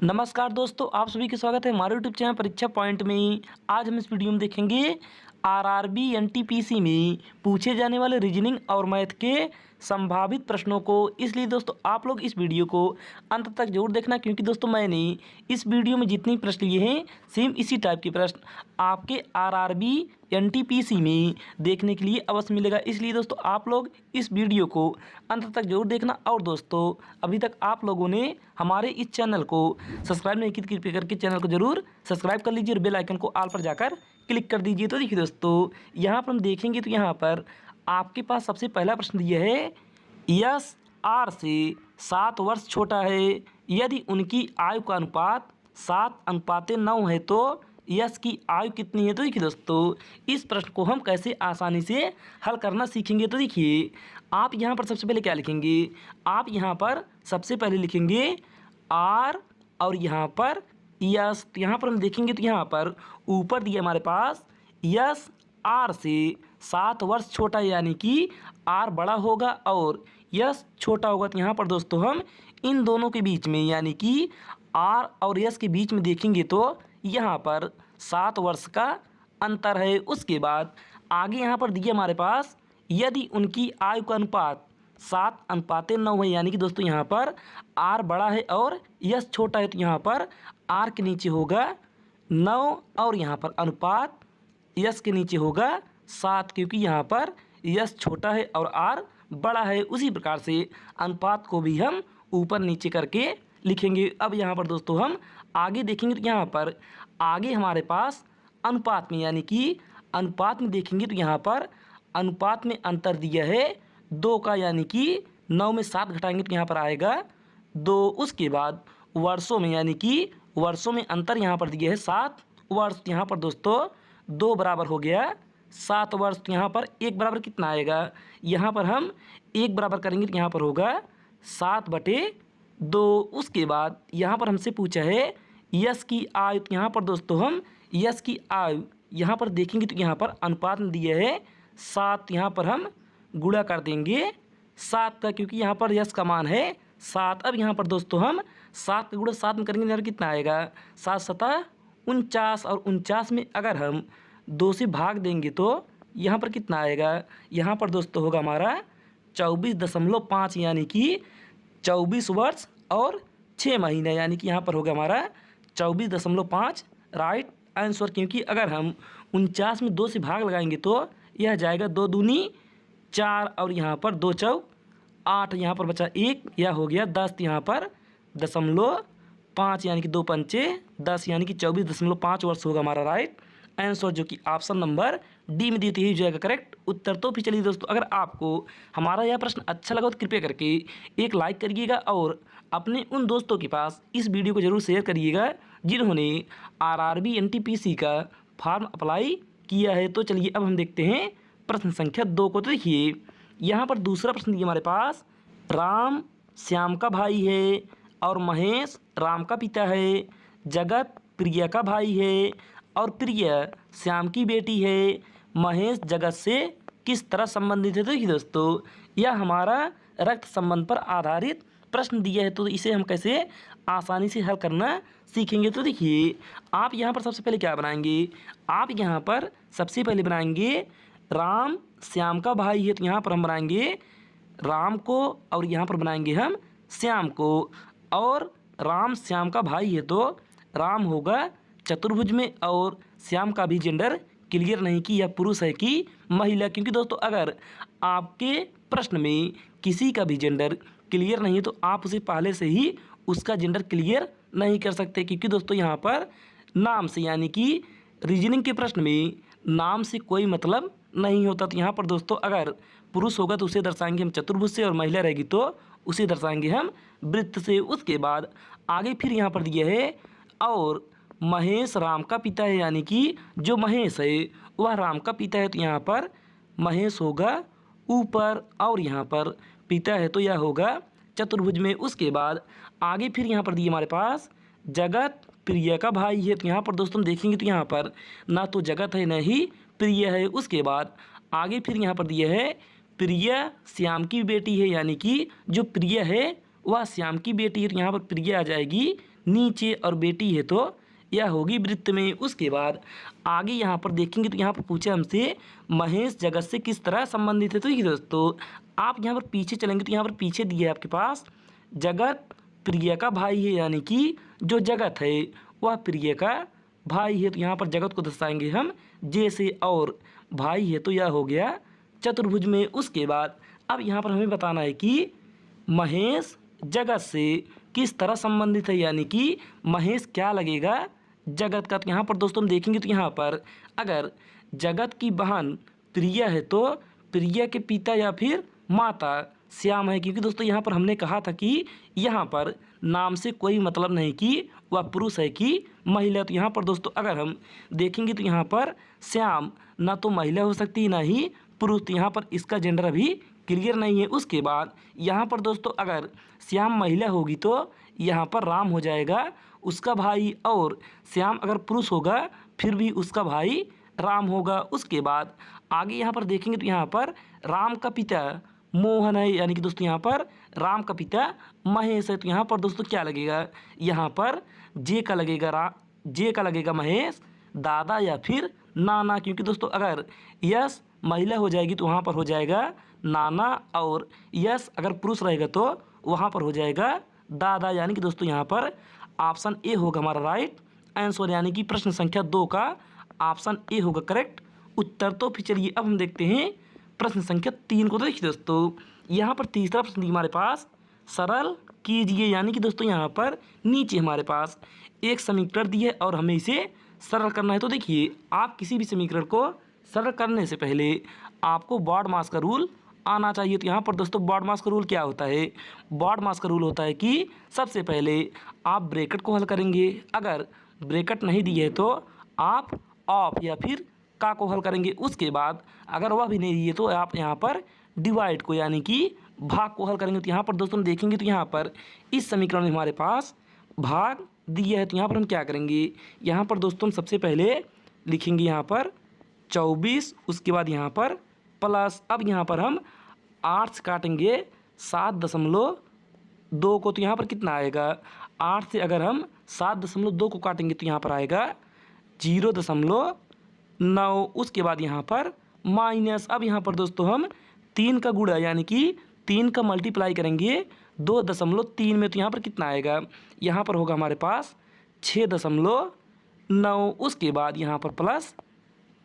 नमस्कार दोस्तों, आप सभी का स्वागत है हमारे यूट्यूब चैनल परीक्षा पॉइंट में। आज हम इस वीडियो में देखेंगे आरआरबी एनटीपीसी में पूछे जाने वाले रीजनिंग और मैथ के संभावित प्रश्नों को। इसलिए दोस्तों आप लोग इस वीडियो को अंत तक जरूर देखना, क्योंकि दोस्तों मैंने इस वीडियो में जितनी प्रश्न लिए हैं सेम इसी टाइप के प्रश्न आपके आरआरबी एनटीपीसी में देखने के लिए अवश्य मिलेगा। इसलिए दोस्तों आप लोग इस वीडियो को अंत तक जरूर देखना। और दोस्तों अभी तक आप लोगों ने हमारे इस चैनल को सब्सक्राइब नहीं की तो कृपया करके चैनल को जरूर सब्सक्राइब कर लीजिए और बेल आइकन को ऑल पर जाकर क्लिक कर दीजिए। तो देखिए दोस्तों, यहाँ पर हम देखेंगे तो यहाँ पर आपके पास सबसे पहला प्रश्न दिया है, यस आर से 7 वर्ष छोटा है, यदि उनकी आयु का अनुपात 7:9 है तो यस की आयु कितनी है। तो देखिए दोस्तों, इस प्रश्न को हम कैसे आसानी से हल करना सीखेंगे। तो देखिए आप यहाँ पर सबसे पहले क्या लिखेंगे, आप यहाँ पर सबसे पहले लिखेंगे आर और यहाँ पर यस। तो यहाँ पर हम देखेंगे तो यहाँ पर ऊपर दिया हमारे पास यस आर से 7 वर्ष छोटा है, यानी कि आर बड़ा होगा और यस छोटा होगा। तो यहाँ पर दोस्तों हम इन दोनों के बीच में यानी कि आर और यस के बीच में देखेंगे तो यहाँ पर 7 वर्ष का अंतर है। उसके बाद आगे यहाँ पर दिया हमारे पास यदि उनकी आयु का अनुपात 7:9 है, यानी कि दोस्तों यहाँ पर आर बड़ा है और यस छोटा है। तो यहाँ पर आर के नीचे होगा 9 और यहाँ पर अनुपात यस के नीचे होगा 7, क्योंकि यहाँ पर यस छोटा है और आर बड़ा है। उसी प्रकार से अनुपात को भी हम ऊपर नीचे करके लिखेंगे। अब यहाँ पर दोस्तों हम आगे देखेंगे तो यहाँ पर आगे हमारे पास अनुपात में यानी कि अनुपात में देखेंगे तो यहाँ पर अनुपात में अंतर दिया है 2 का, यानी कि 9 में 7 घटाएंगे तो यहाँ पर आएगा 2। उसके बाद वर्षों में यानी कि वर्षों में अंतर यहाँ पर दिया है 7 वर्ष। यहाँ पर दोस्तों 2 बराबर हो गया 7 वर्ष। तो यहाँ पर 1 बराबर कितना आएगा, यहाँ पर हम 1 बराबर करेंगे तो यहाँ पर होगा 7/2। उसके बाद यहाँ पर हमसे पूछा है यस की आयु। तो यहाँ पर दोस्तों हम यस की आयु यहाँ पर देखेंगे तो यहाँ पर अनुपात में दिया है 7, यहाँ पर हम गुणा कर देंगे 7 का, क्योंकि यहाँ पर यस का मान है 7। अब यहाँ पर दोस्तों हम 7 का गुणा 7 में करेंगे, यहाँ पर कितना आएगा 7×7 49, और 49 में अगर हम 2 से भाग देंगे तो यहाँ पर कितना आएगा, यहाँ पर दोस्तों होगा हमारा 24.5, यानी कि 24 वर्ष और 6 महीने, यानी कि यहाँ पर होगा हमारा 24.5 राइट आंसर। क्योंकि अगर हम 49 में 2 से भाग लगाएंगे तो यह जाएगा 2 दूनी 4 और यहाँ पर 2 चौक 8, यहाँ पर बचा 1, यह हो गया 10। यहाँ पर 0.5 यानी कि 2 पंचे 10, यानी कि 24.5 वर्ष होगा हमारा राइट आंसर, जो कि ऑप्शन नंबर डी में दी थी, हो जाएगा करेक्ट उत्तर। तो फिर चलिए दोस्तों, अगर आपको हमारा यह प्रश्न अच्छा लगा तो कृपया करके एक लाइक करिएगा और अपने उन दोस्तों के पास इस वीडियो को जरूर शेयर करिएगा जिन्होंने आरआरबी एनटीपीसी का फॉर्म अप्लाई किया है। तो चलिए अब हम देखते हैं प्रश्न संख्या 2 को। तो देखिए यहाँ पर दूसरा प्रश्न दिया हमारे पास, राम श्याम का भाई है और महेश राम का पिता है, जगत प्रिया का भाई है और प्रिया श्याम की बेटी है, महेश जगत से किस तरह संबंधित है। तो देखिए दोस्तों, यह हमारा रक्त संबंध पर आधारित प्रश्न दिया है, तो इसे हम कैसे आसानी से हल करना सीखेंगे। तो देखिए आप यहाँ पर सबसे पहले क्या बनाएंगे, आप यहाँ पर सबसे पहले बनाएंगे राम श्याम का भाई है, तो यहाँ पर हम बनाएंगे राम को और यहाँ पर बनाएंगे हम श्याम को। और राम श्याम का भाई है तो राम होगा चतुर्भुज में और श्याम का भी जेंडर क्लियर नहीं कि यह पुरुष है कि महिला, क्योंकि दोस्तों अगर आपके प्रश्न में किसी का भी जेंडर क्लियर नहीं है तो आप उसे पहले से ही उसका जेंडर क्लियर नहीं कर सकते, क्योंकि दोस्तों यहाँ पर नाम से यानी कि रीजनिंग के प्रश्न में नाम से कोई मतलब नहीं होता। तो यहाँ पर दोस्तों अगर पुरुष होगा तो उसे दर्शाएंगे हम चतुर्भुज से और महिला रहेगी तो उसे दर्शाएंगे हम वृत्त से। उसके बाद आगे फिर यहाँ पर दिया है और महेश राम का पिता है, यानी कि जो महेश है वह राम का पिता है, तो यहाँ पर महेश होगा ऊपर और यहाँ पर पिता है तो यह होगा चतुर्भुज में। उसके बाद आगे फिर यहाँ पर दिए हमारे पास जगत प्रिय का भाई है, तो यहाँ पर दोस्तों देखेंगे तो यहाँ पर ना तो जगत है न ही प्रिय है। उसके बाद आगे फिर यहाँ पर दिया है प्रिय श्याम की बेटी है, यानी कि जो प्रिय है वह श्याम की बेटी है, तो यहाँ पर प्रिय आ जाएगी नीचे और बेटी है तो यह होगी वृत्त में। उसके बाद आगे यहाँ पर देखेंगे तो यहाँ पर पूछे हमसे महेश जगत से किस तरह संबंधित है। तो ये दोस्तों आप यहाँ पर पीछे चलेंगे तो यहाँ पर पीछे दिया है आपके पास जगत प्रिय का भाई है, यानी कि जो जगत है वह प्रिय का भाई है। तो यहाँ पर जगत को दर्शाएंगे हम जैसे, और भाई है तो यह हो गया चतुर्भुज में। उसके बाद अब यहाँ पर हमें बताना है कि महेश जगत से किस तरह संबंधित है, यानी कि महेश क्या लगेगा जगत का। तो यहाँ पर दोस्तों हम देखेंगे तो यहाँ पर अगर जगत की बहन प्रिया है तो प्रिया के पिता या फिर माता श्याम है, क्योंकि दोस्तों यहाँ पर हमने कहा था कि यहाँ पर नाम से कोई मतलब नहीं कि वह पुरुष है कि महिला। तो यहाँ पर दोस्तों अगर हम देखेंगे तो यहाँ पर श्याम ना तो महिला हो सकती ना ही पुरुष, तो यहाँ पर इसका जेंडर अभी क्लियर नहीं है। उसके बाद यहाँ पर दोस्तों अगर श्याम महिला होगी तो यहाँ पर राम हो जाएगा उसका भाई, और श्याम अगर पुरुष होगा फिर भी उसका भाई राम होगा। उसके बाद आगे यहाँ पर देखेंगे तो यहाँ पर राम का पिता मोहन है, यानी कि दोस्तों यहाँ पर राम का पिता महेश है। तो यहाँ पर दोस्तों क्या लगेगा, यहाँ पर जे का लगेगा जे का लगेगा महेश दादा या फिर नाना, क्योंकि दोस्तों अगर यश महिला हो जाएगी तो वहाँ पर हो जाएगा नाना, और यश अगर पुरुष रहेगा तो वहाँ पर हो जाएगा दादा, यानी कि दोस्तों यहाँ पर ऑप्शन ए होगा हमारा राइट आंसर, यानी कि प्रश्न संख्या 2 का ऑप्शन ए होगा करेक्ट उत्तर। तो फिर चलिए अब हम देखते हैं प्रश्न संख्या 3 को। तो देखिए दोस्तों यहाँ पर तीसरा प्रश्न हमारे पास सरल कीजिए, यानी कि दोस्तों यहाँ पर नीचे हमारे पास एक समीकरण दी है और हमें इसे सरल करना है। तो देखिए आप किसी भी समीकरण को सरल करने से पहले आपको बॉड मास का रूल आना चाहिए। तो यहाँ पर दोस्तों बॉड मास का रूल क्या होता है, बॉड मास का रूल होता है कि सबसे पहले आप ब्रैकेट को हल करेंगे, अगर ब्रैकेट नहीं दी है तो आप ऑफ या फिर का को हल करेंगे। उसके बाद अगर वह भी नहीं दी है तो आप यहाँ पर डिवाइड को यानी कि भाग को हल करेंगे। तो यहाँ पर दोस्तों देखेंगे तो यहाँ पर इस समीकरण में हमारे पास भाग दिया है, तो यहाँ पर हम क्या करेंगे, यहाँ पर दोस्तों सबसे पहले लिखेंगे यहाँ पर 24, उसके बाद यहाँ पर प्लस, अब यहाँ पर हम 8 से काटेंगे 7.2 को, तो यहाँ पर कितना आएगा, 8 से अगर हम 7.2 को काटेंगे तो यहाँ पर आएगा 0.9। उसके बाद यहाँ पर माइनस, अब यहाँ पर दोस्तों हम 3 का गुणा यानी कि 3 का मल्टीप्लाई करेंगे 2.3 में, तो यहाँ पर कितना आएगा, यहाँ पर होगा हमारे पास 6.9। उसके बाद यहाँ पर प्लस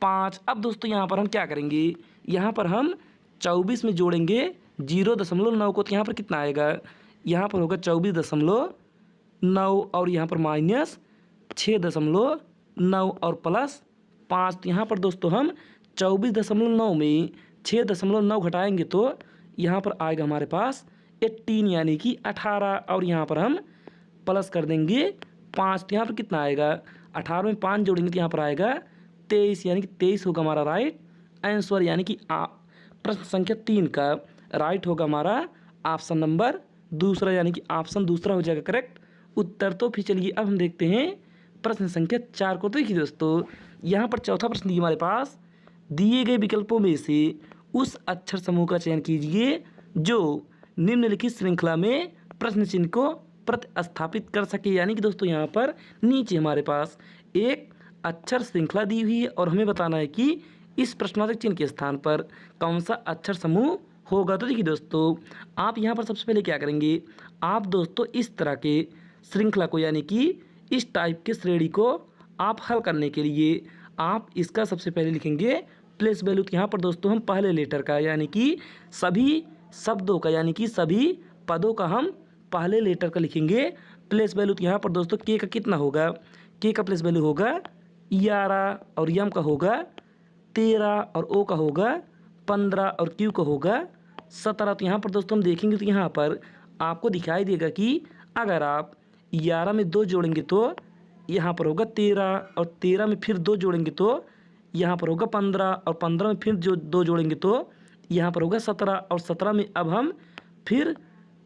5। अब दोस्तों यहाँ पर हम क्या करेंगे, यहाँ पर हम 24 में जोड़ेंगे 0.9 को, तो यहाँ पर कितना आएगा, यहाँ पर होगा 24.9 और यहाँ पर माइनस 6.9 और प्लस 5। तो यहाँ पर दोस्तों हम 24.9 में 6.9 घटाएंगे तो यहाँ पर आएगा हमारे पास 18 यानी कि 18, और यहाँ पर हम प्लस कर देंगे 5। तो यहाँ पर कितना आएगा, 18 में 5 जोड़ेंगे तो यहाँ पर आएगा 23, यानी कि 23 होगा हमारा राइट आंसर, यानी कि प्रश्न संख्या 3 का राइट होगा हमारा ऑप्शन नंबर दूसरा, यानी कि ऑप्शन दूसरा हो जाएगा करेक्ट उत्तर। तो फिर चलिए अब हम देखते हैं प्रश्न संख्या 4 को। तो देखिए दोस्तों यहाँ पर चौथा प्रश्न दिया हमारे पास, दिए गए विकल्पों में से उस अक्षर समूह का चयन कीजिए जो निम्नलिखित श्रृंखला में प्रश्न चिन्ह को प्रतिस्थापित कर सके। यानी कि दोस्तों यहाँ पर नीचे हमारे पास एक अक्षर श्रृंखला दी हुई है और हमें बताना है कि इस प्रश्नवाचक चिन्ह के स्थान पर कौन सा अक्षर समूह होगा। तो देखिए दोस्तों आप यहाँ पर सबसे पहले क्या करेंगे, आप दोस्तों इस तरह के श्रृंखला को यानी कि इस टाइप के श्रेणी को आप हल करने के लिए आप इसका सबसे पहले लिखेंगे प्लेस वैल्यू। तो यहाँ पर दोस्तों हम पहले लेटर का यानी कि सभी शब्दों का यानी कि सभी पदों का हम पहले लेटर का लिखेंगे प्लेस वैल्यू। तो यहाँ पर दोस्तों के का कितना होगा, के का प्लेस वैल्यू होगा 11 और यम का होगा 13 और ओ का होगा 15 और क्यू का होगा 17। तो यहाँ पर दोस्तों हम देखेंगे तो यहाँ पर आपको दिखाई देगा कि अगर आप 11 में 2 जोड़ेंगे तो यहाँ पर होगा 13 और 13 में फिर 2 जोड़ेंगे तो यहाँ पर होगा 15 और 15 में फिर जो 2 जोड़ेंगे तो यहाँ पर होगा 17 और 17 में अब हम फिर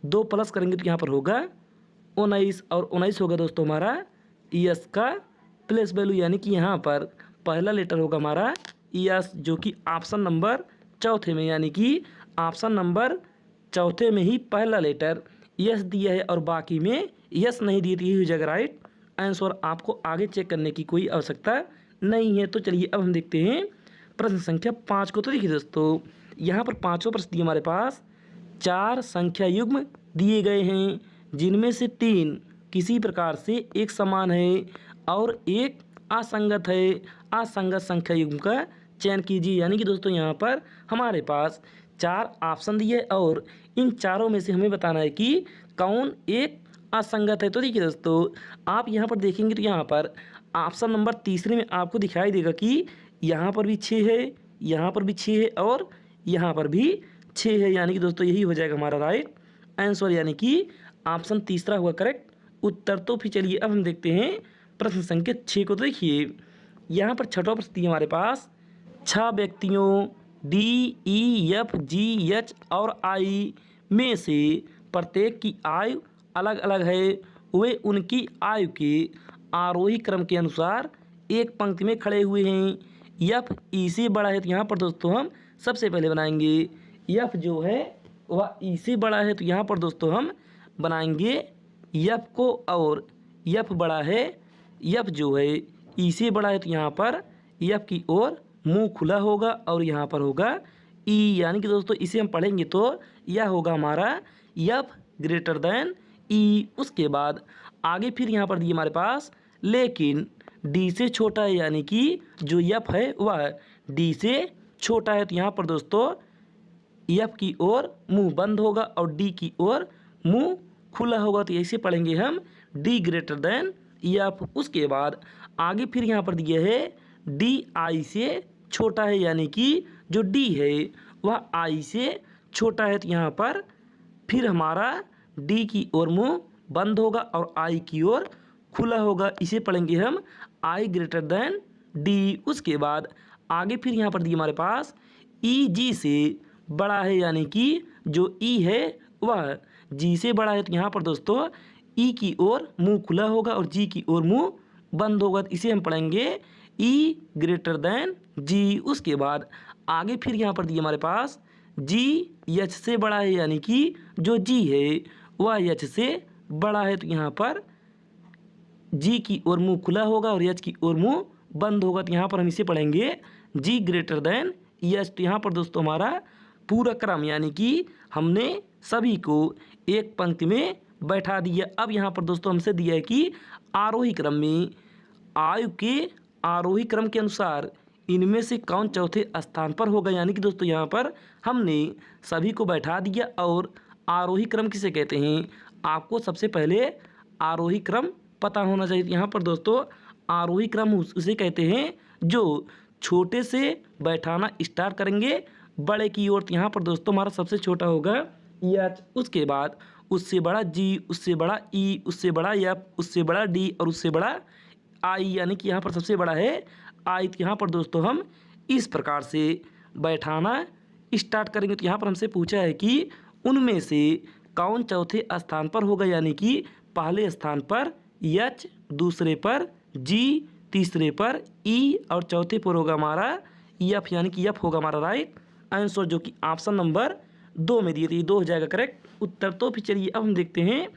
2 प्लस करेंगे तो यहाँ पर होगा 19 और 19 होगा दोस्तों हमारा यस का प्लेस वैल्यू। यानी कि यहाँ पर पहला लेटर होगा हमारा यस, जो कि ऑप्शन नंबर चौथे में यानी कि ऑप्शन नंबर चौथे में ही पहला लेटर यस दिया है और बाकी में यस नहीं दिए तो यही हो जाएगा राइट आंसर। आपको आगे चेक करने की कोई आवश्यकता नहीं है। तो चलिए अब हम देखते हैं प्रश्न संख्या 5 को। तो देखिए दोस्तों, यहाँ पर पाँचों प्रश्न दिए हमारे पास 4 संख्या युग्म दिए गए हैं, जिनमें से 3 किसी प्रकार से एक समान है और एक असंगत है। असंगत संख्या युग्म का चयन कीजिए। यानी कि दोस्तों यहाँ पर हमारे पास 4 ऑप्शन दिए और इन चारों में से हमें बताना है कि कौन एक असंगत है। तो देखिए दोस्तों, आप यहाँ पर देखेंगे तो यहाँ पर ऑप्शन नंबर तीसरे में आपको दिखाई देगा कि यहाँ पर भी 6 है, यहाँ पर भी 6 है और यहाँ पर भी 6 है। यानी कि दोस्तों यही हो जाएगा हमारा राइट आंसर, यानी कि ऑप्शन तीसरा हुआ करेक्ट उत्तर। तो फिर चलिए अब हम देखते हैं प्रश्न संख्या 6 को। तो देखिए यहाँ पर छठवां प्रश्न दिया हमारे पास 6 व्यक्तियों DEFGH और I में से प्रत्येक की आयु अलग अलग है। वे उनकी आयु के आरोही क्रम के अनुसार एक पंक्ति में खड़े हुए हैं। यफ ई से बड़ा है तो यहाँ पर दोस्तों हम सबसे पहले बनाएंगे यफ जो है वह ई से बड़ा है, तो यहाँ पर दोस्तों हम बनाएंगे यफ को, और यफ बड़ा है, यफ जो है ई से बड़ा है तो यहाँ पर यफ की ओर मुंह खुला होगा और यहाँ पर होगा ई। यानी कि दोस्तों इसे हम पढ़ेंगे तो यह होगा हमारा यफ ग्रेटर देन ई। उसके बाद आगे फिर यहाँ पर दिए हमारे पास लेकिन डी से छोटा है, यानी कि जो यफ है वह डी से छोटा है, तो यहाँ पर दोस्तों यफ की ओर मुंह बंद होगा और डी की ओर मुंह खुला होगा। तो ऐसे पढ़ेंगे हम डी ग्रेटर देन यफ। उसके बाद आगे फिर यहाँ पर दिया है डी आई से छोटा है, यानी कि जो डी है वह आई से छोटा है, तो यहाँ पर फिर हमारा डी की ओर मुंह बंद होगा और आई की ओर खुला होगा। इसे पढ़ेंगे हम आई ग्रेटर देन डी। उसके बाद आगे फिर यहाँ पर दिए हमारे पास ई जी से बड़ा है, यानी कि जो ई है वह जी से बड़ा है, तो यहाँ पर दोस्तों ई की ओर मुंह खुला होगा और जी की ओर मुंह बंद होगा। तो इसे हम पढ़ेंगे ई ग्रेटर देन जी। उसके बाद आगे फिर यहाँ पर दिए हमारे पास जी एच से बड़ा है, यानी कि जो जी है वह एच से बड़ा है, तो यहाँ पर जी की ओर मुंह खुला होगा और एच की ओर मुंह बंद होगा। तो यहाँ पर हम इसे पढ़ेंगे जी ग्रेटर देन एच। तो यहाँ पर दोस्तों हमारा पूरा क्रम यानी कि हमने सभी को एक पंक्ति में बैठा दिया। अब यहाँ पर दोस्तों हमसे दिया है कि आरोही क्रम में आयु के आरोही क्रम के अनुसार इनमें से कौन चौथे स्थान पर होगा। यानी कि दोस्तों यहाँ पर हमने सभी को बैठा दिया और आरोही क्रम किसे कहते हैं, आपको सबसे पहले आरोही क्रम पता होना चाहिए। यहाँ पर दोस्तों आरोही क्रम उसे कहते हैं जो छोटे से बैठाना स्टार्ट करेंगे बड़े की ओर। यहाँ पर दोस्तों हमारा सबसे छोटा होगा एच, उसके बाद उससे बड़ा जी, उससे बड़ा ई, उससे बड़ा एफ, उससे बड़ा डी और उससे बड़ा आई। यानी कि यहाँ पर सबसे बड़ा है आई। तो यहाँ पर दोस्तों हम इस प्रकार से बैठाना स्टार्ट करेंगे। तो यहाँ पर हमसे पूछा है कि उनमें से कौन चौथे स्थान पर होगा। यानी कि पहले स्थान पर एच, दूसरे पर जी, तीसरे पर ई और चौथे पर होगा हमारा एफ। यानी कि एफ होगा हमारा राइट आंसर, जो कि ऑप्शन नंबर 2 में दिए थे। 2 हो जाएगा करेक्ट उत्तर। तो फिर चलिए अब हम देखते हैं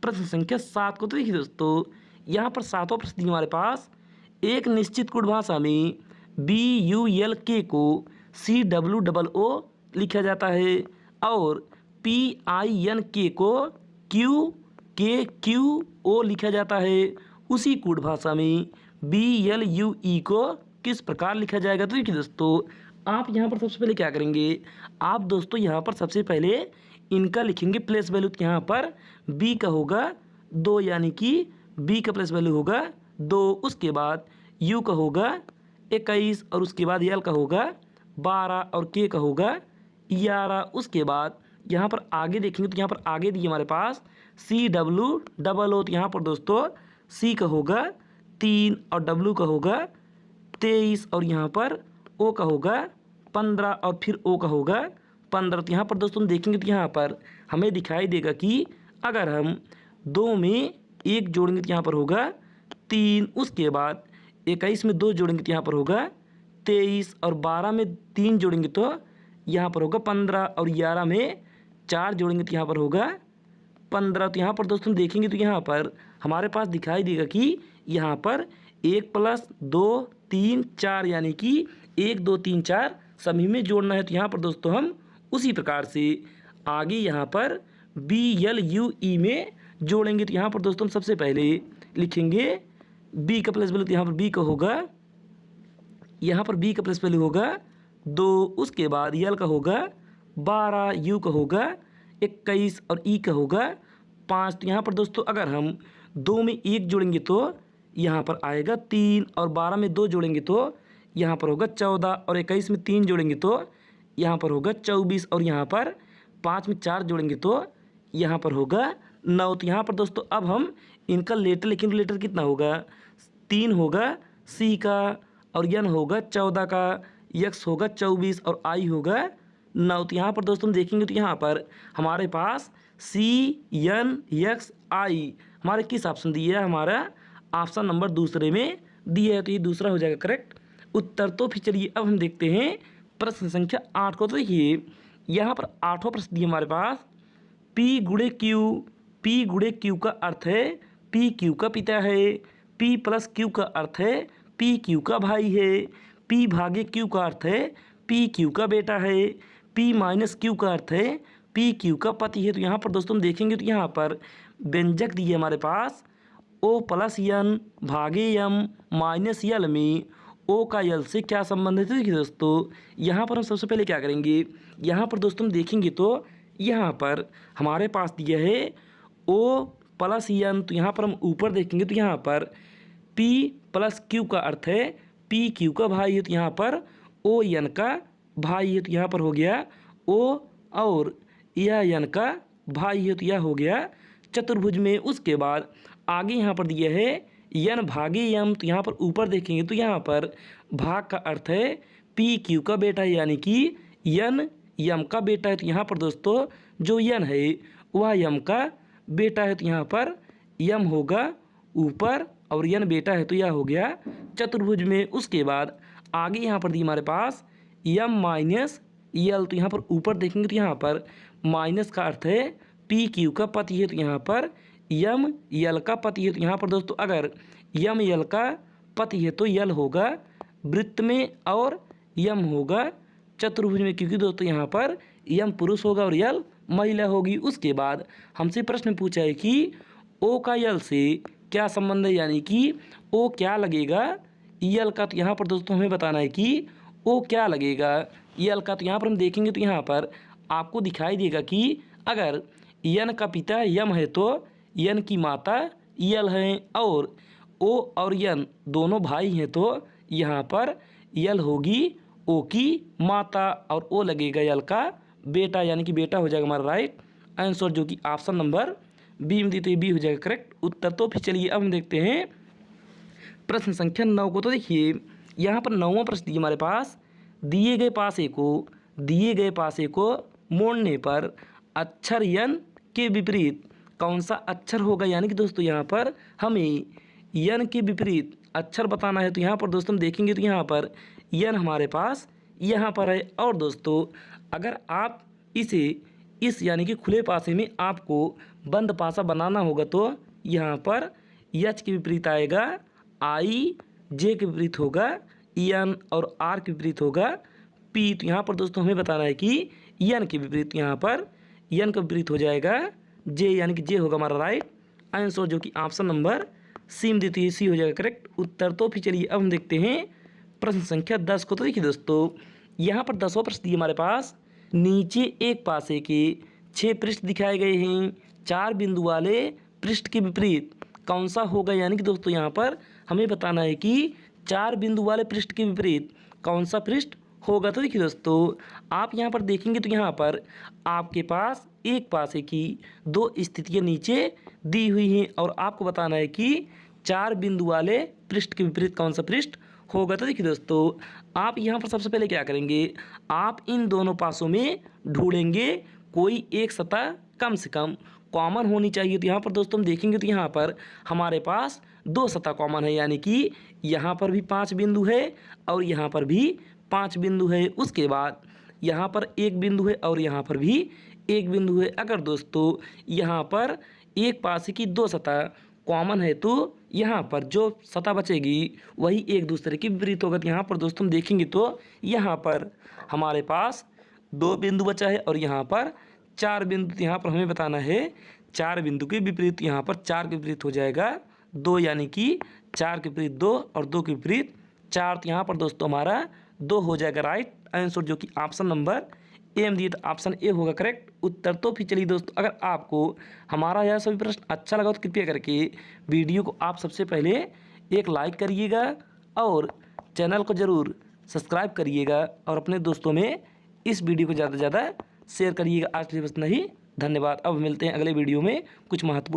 प्रश्न संख्या 7 को। तो देखिए दोस्तों यहाँ पर 7वां प्रश्न दिया हमारे पास एक निश्चित कुट भाषा में BULK को CWOO लिखा जाता है और PINK को QKQO लिखा जाता है। उसी कूट भाषा में BLUE को किस प्रकार लिखा जाएगा। तो देखिए दोस्तों आप यहाँ पर सबसे पहले क्या करेंगे, आप दोस्तों यहाँ पर सबसे पहले इनका लिखेंगे प्लेस वैल्यू। तो यहाँ पर B का होगा 2, यानी कि B का प्लेस वैल्यू होगा 2। उसके बाद U का होगा 21 और उसके बाद L का होगा 12 और K का होगा 11। उसके बाद यहाँ पर आगे देखेंगे तो यहाँ पर आगे दिए हमारे पास CWOO। तो यहाँ पर दोस्तों C का होगा 3 और W का होगा 23 और यहाँ पर O का होगा 15 और फिर O का होगा 15। तो यहाँ पर दोस्तों हम देखेंगे तो यहाँ पर हमें दिखाई देगा कि अगर हम 2 में 1 जोड़ेंगे तो यहाँ पर होगा 3। उसके बाद 21 में 2 जोड़ेंगे तो यहाँ पर होगा 23 और 12 में 3 जोड़ेंगे तो यहाँ पर होगा 15 और 11 में 4 जोड़ेंगे तो यहाँ पर होगा 15। तो यहाँ पर दोस्तों हम देखेंगे तो यहाँ पर हमारे पास दिखाई देगा कि यहाँ पर 1 + 2 3 4 यानी कि 1 2 3 4 सभी में जोड़ना है। तो यहाँ पर दोस्तों हम उसी प्रकार से आगे यहाँ पर BLUE में जोड़ेंगे। तो यहाँ पर दोस्तों हम सबसे पहले लिखेंगे B का प्लस वैल्यू, तो यहाँ पर B का होगा, यहाँ पर B का प्लस वैल्यू होगा 2, उसके बाद यल का होगा 12, यू का होगा 21 और ई का होगा 5। तो यहाँ पर दोस्तों अगर हम 2 में 1 जोड़ेंगे तो यहाँ पर आएगा 3 और 12 में 2 जोड़ेंगे तो यहाँ पर होगा 14 और 21 में 3 जोड़ेंगे तो यहाँ पर होगा 24 और यहाँ पर 5 में 4 जोड़ेंगे तो यहाँ पर होगा 9। तो यहाँ पर दोस्तों अब हम इनका लेटर लिखेंगे। लेटर कितना होगा, 3 होगा सी का और यन होगा 14 का, यक्स होगा 24 और आई होगा 9। तो यहाँ पर दोस्तों हम देखेंगे तो यहाँ पर हमारे पास CNXI हमारे किस ऑप्शन दिया है, हमारा ऑप्शन नंबर दूसरे में दिया है। तो ये दूसरा हो जाएगा करेक्ट उत्तर। तो फिर चलिए अब हम देखते हैं प्रश्न संख्या 8 को। तो देखिए यहाँ पर 8वां प्रश्न दिया हमारे पास, P × Q। P × Q का अर्थ है P Q का पिता है, P + Q का अर्थ है P Q का भाई है, P भागे Q का अर्थ है P Q का बेटा है, P - Q का अर्थ है P Q का पति है। तो यहाँ पर दोस्तों हम देखेंगे तो यहाँ पर व्यंजक दिए हमारे पास O + N भागे M - L में O का L से क्या संबंध है। तो देखिए दोस्तों यहाँ पर हम सबसे पहले क्या करेंगे, यहाँ पर दोस्तों हम देखेंगे तो यहाँ पर हमारे पास दिया है O + N। तो यहाँ पर हम ऊपर देखेंगे तो यहाँ पर P + Q का अर्थ है P Q का भाई है। तो यहाँ पर O N का भाई है। तो यहाँ पर हो गया O और यह N का भाई है। तो यह हो गया चतुर्भुज में। उसके बाद आगे यहाँ पर दिया है N भागे M। तो यहाँ पर ऊपर देखेंगे तो यहाँ पर भाग का अर्थ है P Q का बेटा है, यानी कि N M का बेटा है। तो यहाँ पर दोस्तों जो N है वह M का बेटा है। तो यहाँ पर M होगा ऊपर और N बेटा है। तो यह हो गया चतुर्भुज में। उसके बाद आगे यहाँ पर दी हमारे पास M - L। तो यहाँ पर ऊपर देखेंगे तो यहाँ पर माइनस का अर्थ है P Q का पति है। तो यहाँ पर M L का पति है। तो यहाँ पर दोस्तों अगर M L का पति है तो L होगा वृत्त में और M होगा चतुर्भुज में, क्योंकि दोस्तों यहाँ पर M पुरुष होगा और L महिला होगी। उसके बाद हमसे प्रश्न पूछा है कि O का L से क्या संबंध है, यानी कि O क्या लगेगा L का। तो यहाँ पर दोस्तों हमें बताना है कि O क्या लगेगा L का। तो यहाँ पर हम देखेंगे तो यहाँ पर आपको दिखाई देगा कि अगर N का पिता M है तो N की माता L है और O और N दोनों भाई हैं तो यहाँ पर L होगी O की माता और O लगेगा L का बेटा, यानी कि बेटा हो जाएगा हमारा राइट आंसर, जो कि ऑप्शन नंबर बी में दी। तो ये बी हो जाएगा करेक्ट उत्तर। तो फिर चलिए अब हम देखते हैं प्रश्न संख्या 9 को। तो देखिए यहाँ पर 9वां प्रश्न दिया हमारे पास, दिए गए पासे को मोड़ने पर अक्षर N के विपरीत कौन सा अक्षर होगा। यानी कि दोस्तों यहाँ पर हमें N के विपरीत अक्षर बताना है। तो यहाँ पर दोस्तों हम देखेंगे तो यहाँ पर N हमारे पास यहाँ पर है। और दोस्तों अगर आप इस यानी कि खुले पासे में आपको बंद पासा बनाना होगा तो यहाँ पर H के विपरीत आएगा I, J के विपरीत होगा N और R के विपरीत होगा P। तो यहाँ पर दोस्तों हमें बताना है कि N के विपरीत यहाँ पर N का विपरीत हो जाएगा J, यानी कि J होगा हमारा राइट आंसर, जो कि ऑप्शन नंबर सी में देती है, सी हो जाएगा करेक्ट उत्तर। तो फिर चलिए अब हम देखते हैं प्रश्न संख्या 10 को। तो देखिए दोस्तों यहाँ पर 10वां प्रश्न दिया हमारे पास, नीचे एक पासे के 6 पृष्ठ दिखाए गए हैं, 4 बिंदु वाले पृष्ठ के विपरीत कौन सा होगा। यानी कि दोस्तों यहाँ पर हमें बताना है कि 4 बिंदु वाले पृष्ठ के विपरीत कौन सा पृष्ठ होगा। तो देखिए दोस्तों आप यहाँ पर देखेंगे तो यहाँ पर आपके पास एक पासे की 2 स्थितियाँ नीचे दी हुई हैं और आपको बताना है कि 4 बिंदु वाले पृष्ठ के विपरीत कौन सा पृष्ठ होगा। तो देखिए दोस्तों आप यहाँ पर सबसे पहले क्या करेंगे, आप इन दोनों पासों में ढूंढेंगे कोई एक सतह कम से कम कॉमन होनी चाहिए। तो यहाँ पर दोस्तों हम देखेंगे तो यहाँ पर हमारे पास 2 सतह कॉमन है, यानी कि यहाँ पर भी 5 बिंदु है और यहाँ पर भी 5 बिंदु है। उसके बाद यहाँ पर 1 बिंदु है और यहाँ पर भी एक बिंदु है। अगर दोस्तों यहाँ पर एक पासे की दो सतह कॉमन है तो यहाँ पर जो सतह बचेगी वही एक दूसरे की विपरीत होगा। तो यहाँ पर दोस्तों हम देखेंगे तो यहाँ पर हमारे पास दो बिंदु बचा है और यहाँ पर चार बिंदु। यहाँ पर हमें बताना है चार बिंदु के विपरीत। यहाँ पर चार के विपरीत हो जाएगा दो, यानी कि चार के विपरीत दो और दो के विपरीत चार। तो यहाँ पर दोस्तों हमारा दो हो जाएगा राइट आंसर, जो कि ऑप्शन नंबर ए में दिए। तो ऑप्शन ए होगा करेक्ट उत्तर। तो फिर चलिए दोस्तों, अगर आपको हमारा यह सभी प्रश्न अच्छा लगा तो कृपया करके वीडियो को आप सबसे पहले एक लाइक करिएगा और चैनल को ज़रूर सब्सक्राइब करिएगा और अपने दोस्तों में इस वीडियो को ज़्यादा से ज़्यादा शेयर करिएगा। आज के लिए बस नहीं, धन्यवाद। अब मिलते हैं अगले वीडियो में कुछ महत्वपूर्ण